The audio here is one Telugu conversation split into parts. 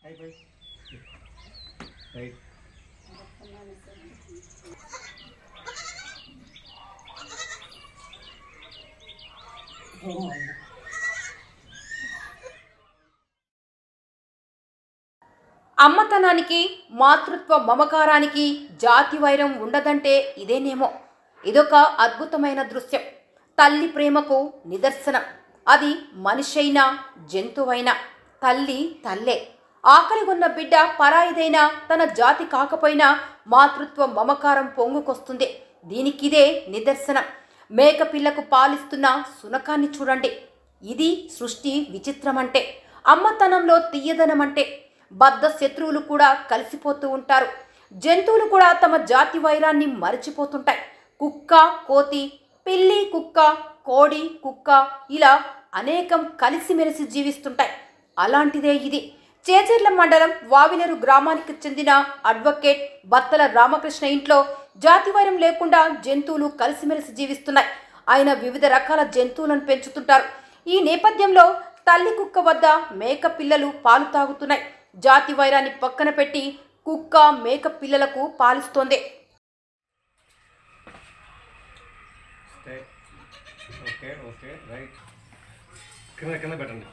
అయిపోయి రైట్ అమ్మతనానికి మాతృత్వ మమకారానికి జాతి వైరం ఉండదంటే ఇదేనేమో. ఇదొక అద్భుతమైన దృశ్యం. తల్లి ప్రేమకు నిదర్శనం. అది మనిషైనా జంతువైనా తల్లి తల్లే. ఆకలి ఉన్న బిడ్డ పరాయిదైనా తన జాతి కాకపోయినా మాతృత్వ మమకారం పొంగుకొస్తుంది. దీనికిదే నిదర్శనం. మేకపిల్లకు పాలిస్తున్న సునకాన్ని చూడండి. ఇది సృష్టి విచిత్రమంటే, అమ్మతనంలో తీయదనమంటే. బద్ధ శత్రువులు కూడా కలిసిపోతూ ఉంటారు. జంతువులు కూడా తమ జాతి వైరాన్ని మరచిపోతుంటాయి. కుక్క కోతి, పిల్లి కుక్క, కోడి కుక్క ఇలా అనేకం కలిసిమెలిసి జీవిస్తుంటాయి. అలాంటిదే ఇది. చేజర్ల మండలం వావిలేరు గ్రామానికి చెందిన అడ్వకేట్ బత్తల రామకృష్ణ ఇంట్లో జాతివైరం లేకుండా జంతువులు కలిసిమెలిసి జీవిస్తున్నాయి. ఆయన వివిధ రకాల జంతువులను పెంచుతుంటారు. ఈ నేపథ్యంలో తల్లి కుక్క వద్ద మేక పిల్లలు పాలు తాగుతున్నాయి. జాతి వైరాన్ని పక్కన పెట్టి కుక్క మేక పిల్లలకు పాలిస్తోంది. ఓకే రైట్ కింద పెట్టండి.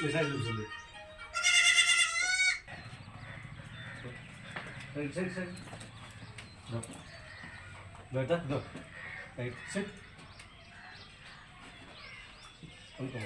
మెసేజ్ చూసింది. बेटा दो राइट सिट उनको